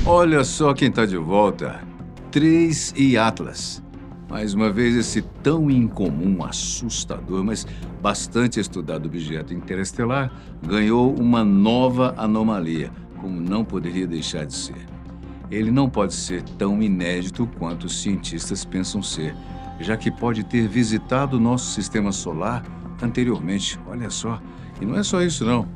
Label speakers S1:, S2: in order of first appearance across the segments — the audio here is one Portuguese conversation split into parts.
S1: Olha só quem está de volta. Trace e Atlas. Mais uma vez, esse tão incomum, assustador, mas bastante estudado objeto interestelar ganhou uma nova anomalia, como não poderia deixar de ser. Ele não pode ser tão inédito quanto os cientistas pensam ser, já que pode ter visitado o nosso sistema solar anteriormente. Olha só. E não é só isso, não.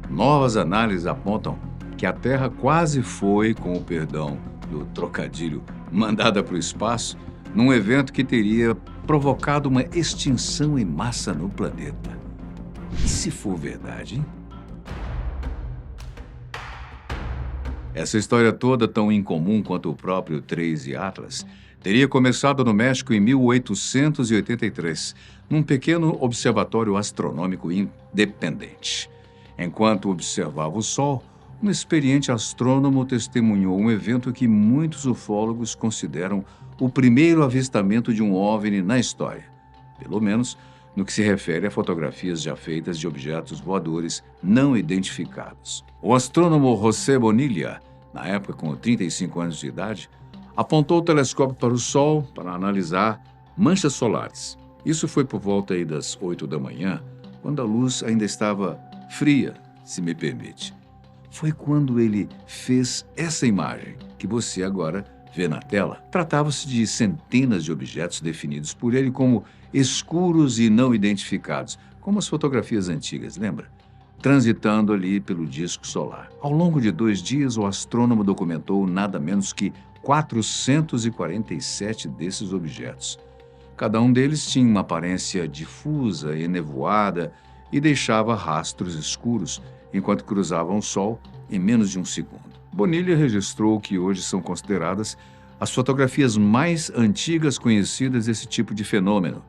S1: Novas análises apontam que a Terra quase foi, com o perdão do trocadilho, mandada para o espaço, num evento que teria provocado uma extinção em massa no planeta. E se for verdade, hein? Essa história toda, tão incomum quanto o próprio Trace Atlas, teria começado no México em 1883, num pequeno observatório astronômico independente. Enquanto observava o Sol, um experiente astrônomo testemunhou um evento que muitos ufólogos consideram o primeiro avistamento de um OVNI na história, pelo menos no que se refere a fotografias já feitas de objetos voadores não identificados. O astrônomo José Bonilla, na época com 35 anos de idade, apontou o telescópio para o Sol para analisar manchas solares. Isso foi por volta aí das 8 da manhã, quando a luz ainda estava fria, se me permite. Foi quando ele fez essa imagem que você agora vê na tela. Tratava-se de centenas de objetos definidos por ele como escuros e não identificados, como as fotografias antigas, lembra? Transitando ali pelo disco solar. Ao longo de 2 dias, o astrônomo documentou nada menos que 447 desses objetos. Cada um deles tinha uma aparência difusa e enevoada e deixava rastros escuros enquanto cruzavam o Sol em menos de um segundo. Bonilla registrou que hoje são consideradas as fotografias mais antigas conhecidas desse tipo de fenômeno,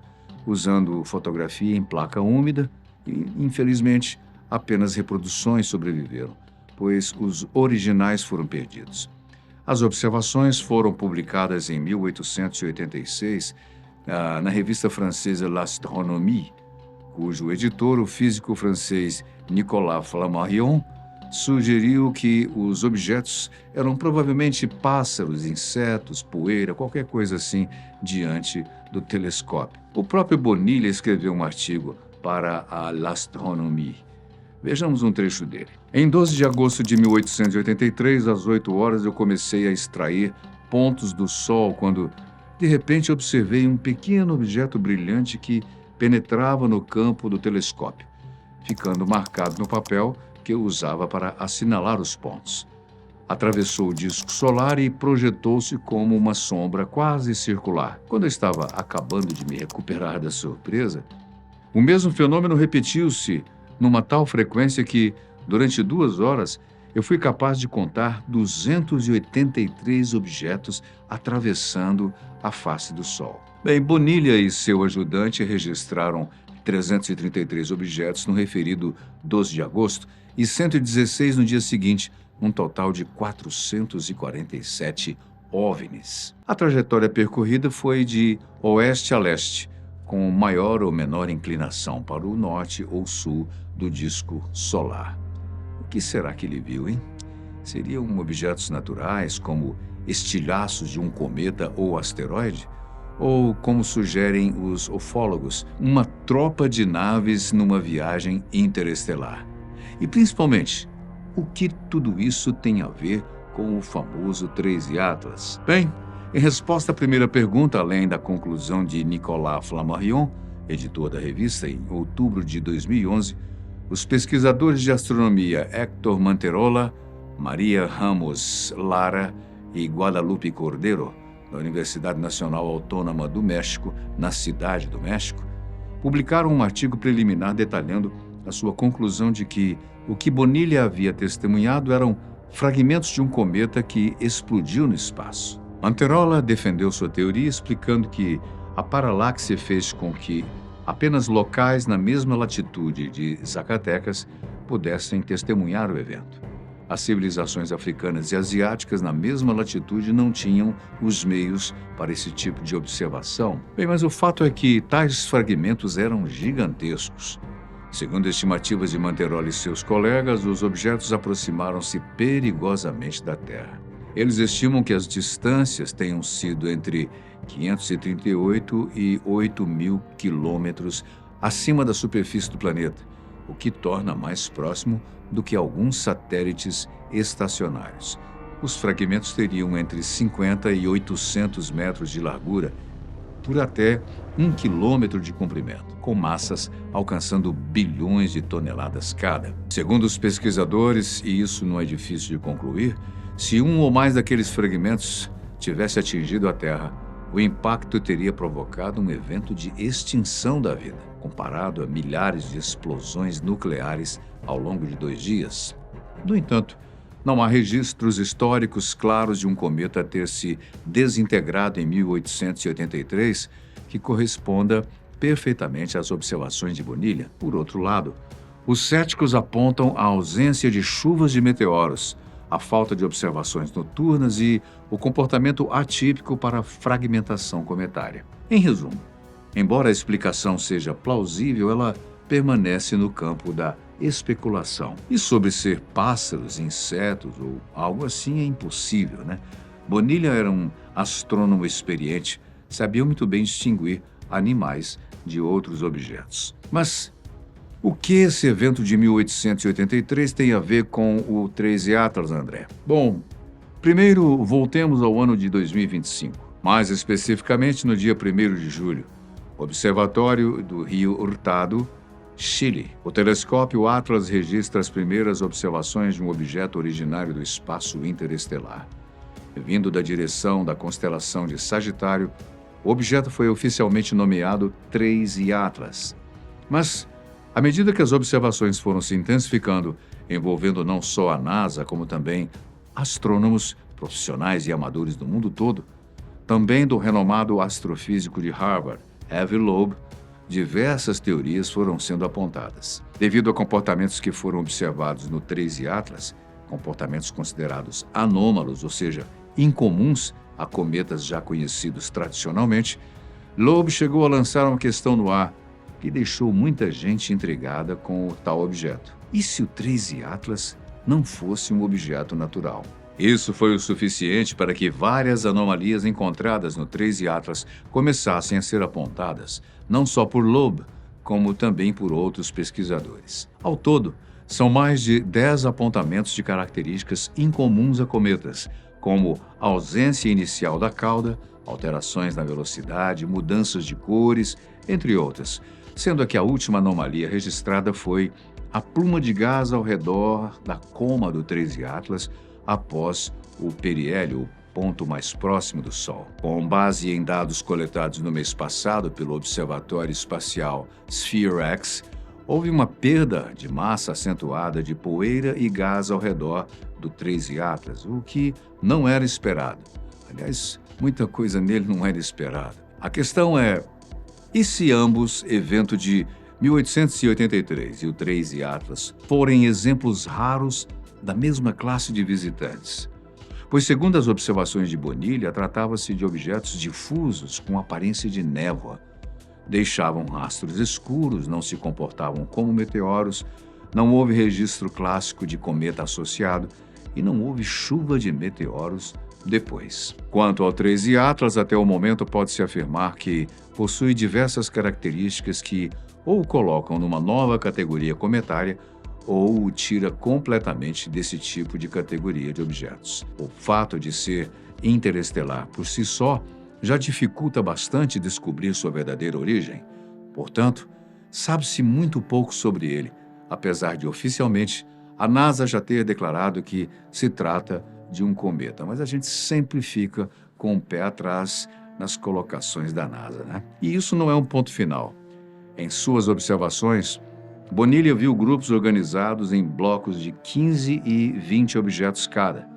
S1: usando fotografia em placa úmida e, infelizmente, apenas reproduções sobreviveram, pois os originais foram perdidos. As observações foram publicadas em 1886 na revista francesa L'Astronomie, cujo editor, o físico francês Nicolas Flammarion, sugeriu que os objetos eram provavelmente pássaros, insetos, poeira, qualquer coisa assim, diante do telescópio. O próprio Bonilla escreveu um artigo para a L'Astronomie. Vejamos um trecho dele. Em 12 de agosto de 1883, às 8 horas, eu comecei a extrair pontos do Sol quando, de repente, observei um pequeno objeto brilhante que penetrava no campo do telescópio, ficando marcado no papel que eu usava para assinalar os pontos. Atravessou o disco solar e projetou-se como uma sombra quase circular. Quando eu estava acabando de me recuperar da surpresa, o mesmo fenômeno repetiu-se numa tal frequência que, durante 2 horas, eu fui capaz de contar 283 objetos atravessando a face do Sol. Bem, Bonilla e seu ajudante registraram 333 objetos no referido 12 de agosto e 116 no dia seguinte, um total de 447 OVNIs. A trajetória percorrida foi de oeste a leste, com maior ou menor inclinação para o norte ou sul do disco solar. O que será que ele viu, hein? Seriam objetos naturais, como estilhaços de um cometa ou asteroide? Ou, como sugerem os ufólogos, uma tropa de naves numa viagem interestelar? E, principalmente, o que tudo isso tem a ver com o famoso Trace Atlas? Bem, em resposta à primeira pergunta, além da conclusão de Nicolas Flammarion, editor da revista, em outubro de 2011, os pesquisadores de astronomia Héctor Manterola, Maria Ramos Lara e Guadalupe Cordeiro, da Universidade Nacional Autônoma do México, na Cidade do México, publicaram um artigo preliminar detalhando a sua conclusão de que o que Bonilla havia testemunhado eram fragmentos de um cometa que explodiu no espaço. Manterola defendeu sua teoria explicando que a paralaxe fez com que apenas locais na mesma latitude de Zacatecas pudessem testemunhar o evento. As civilizações africanas e asiáticas na mesma latitude não tinham os meios para esse tipo de observação. Bem, mas o fato é que tais fragmentos eram gigantescos. Segundo estimativas de Manterola e seus colegas, os objetos aproximaram-se perigosamente da Terra. Eles estimam que as distâncias tenham sido entre 538 e 8.000 quilômetros acima da superfície do planeta, o que torna mais próximo do que alguns satélites estacionários. Os fragmentos teriam entre 50 e 800 metros de largura por até 1 quilômetro de comprimento, com massas alcançando bilhões de toneladas cada. Segundo os pesquisadores, e isso não é difícil de concluir, se um ou mais daqueles fragmentos tivesse atingido a Terra, o impacto teria provocado um evento de extinção da vida, comparado a milhares de explosões nucleares ao longo de 2 dias. No entanto, não há registros históricos claros de um cometa ter se desintegrado em 1883 que corresponda perfeitamente às observações de Bonilha. Por outro lado, os céticos apontam a ausência de chuvas de meteoros, a falta de observações noturnas e o comportamento atípico para a fragmentação cometária. Em resumo, embora a explicação seja plausível, ela permanece no campo da especulação. E sobre ser pássaros, insetos ou algo assim é impossível, né? Bonilha era um astrônomo experiente, sabia muito bem distinguir animais de outros objetos. Mas o que esse evento de 1883 tem a ver com o 13 Atlas, André? Bom, primeiro voltemos ao ano de 2025, mais especificamente no dia 1º de julho, Observatório do Rio Hurtado, Chile. O telescópio Atlas registra as primeiras observações de um objeto originário do espaço interestelar. Vindo da direção da constelação de Sagitário, o objeto foi oficialmente nomeado 13 Atlas. Mas, à medida que as observações foram se intensificando, envolvendo não só a NASA, como também astrônomos profissionais e amadores do mundo todo, também do renomado astrofísico de Harvard, Avi Loeb, diversas teorias foram sendo apontadas. Devido a comportamentos que foram observados no 13 Atlas, comportamentos considerados anômalos, ou seja, incomuns a cometas já conhecidos tradicionalmente, Loeb chegou a lançar uma questão no ar que deixou muita gente intrigada com o tal objeto. E se o 13 Atlas não fosse um objeto natural? Isso foi o suficiente para que várias anomalias encontradas no 13 Atlas começassem a ser apontadas, não só por Loeb, como também por outros pesquisadores. Ao todo, são mais de 10 apontamentos de características incomuns a cometas, como a ausência inicial da cauda, alterações na velocidade, mudanças de cores, entre outras, sendo que a última anomalia registrada foi a pluma de gás ao redor da coma do 13 Atlas após o periélio, o ponto mais próximo do Sol. Com base em dados coletados no mês passado pelo Observatório Espacial Sphere-X, houve uma perda de massa acentuada de poeira e gás ao redor do 13 Atlas, o que não era esperado. Aliás, muita coisa nele não era esperada. A questão é, e se ambos, evento de 1883 e o 13 Atlas, forem exemplos raros da mesma classe de visitantes? Pois, segundo as observações de Bonilha, tratava-se de objetos difusos com aparência de névoa. Deixavam rastros escuros, não se comportavam como meteoros, não houve registro clássico de cometa associado e não houve chuva de meteoros depois. Quanto ao 13 Atlas, até o momento pode-se afirmar que possui diversas características que ou o colocam numa nova categoria cometária ou o tira completamente desse tipo de categoria de objetos. O fato de ser interestelar por si só já dificulta bastante descobrir sua verdadeira origem. Portanto, sabe-se muito pouco sobre ele, apesar de oficialmente a NASA já ter declarado que se trata de um cometa. Mas a gente sempre fica com o pé atrás nas colocações da NASA, né? E isso não é um ponto final. Em suas observações, Bonilha viu grupos organizados em blocos de 15 e 20 objetos cada.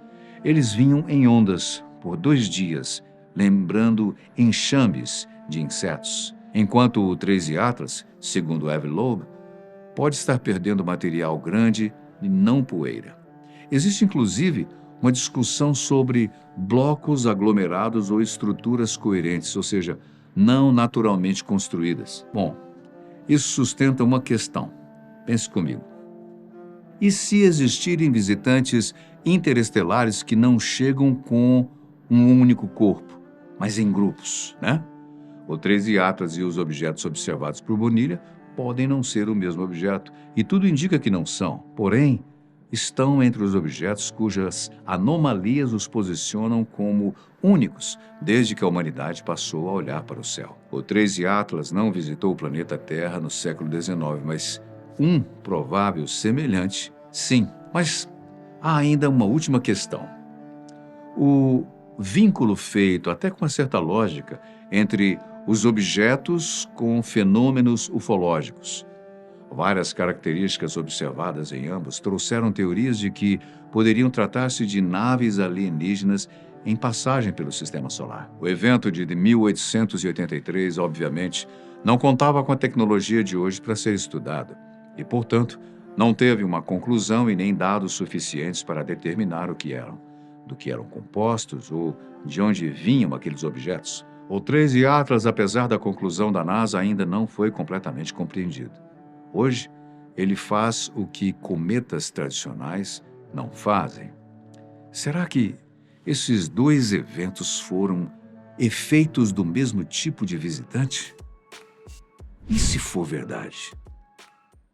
S1: Eles vinham em ondas por 2 dias, lembrando enxames de insetos. Enquanto o 13 Atlas, segundo Avi Loeb, pode estar perdendo material grande e não poeira. Existe, inclusive, uma discussão sobre blocos aglomerados ou estruturas coerentes, ou seja, não naturalmente construídas. Bom, isso sustenta uma questão. Pense comigo. E se existirem visitantes interestelares que não chegam com um único corpo, mas em grupos, né? O 13 Atlas e os objetos observados por Bonilha podem não ser o mesmo objeto, e tudo indica que não são. Porém, estão entre os objetos cujas anomalias os posicionam como únicos desde que a humanidade passou a olhar para o céu. O 13 Atlas não visitou o planeta Terra no século XIX, mas um provável semelhante, sim. Mas há ainda uma última questão. O vínculo feito, até com uma certa lógica, entre os objetos com fenômenos ufológicos. Várias características observadas em ambos trouxeram teorias de que poderiam tratar-se de naves alienígenas em passagem pelo Sistema Solar. O evento de 1883, obviamente, não contava com a tecnologia de hoje para ser estudado e, portanto, não teve uma conclusão e nem dados suficientes para determinar o que eram, do que eram compostos ou de onde vinham aqueles objetos. O 13 Atlas, apesar da conclusão da NASA, ainda não foi completamente compreendido. Hoje, ele faz o que cometas tradicionais não fazem. Será que esses dois eventos foram efeitos do mesmo tipo de visitante? E se for verdade?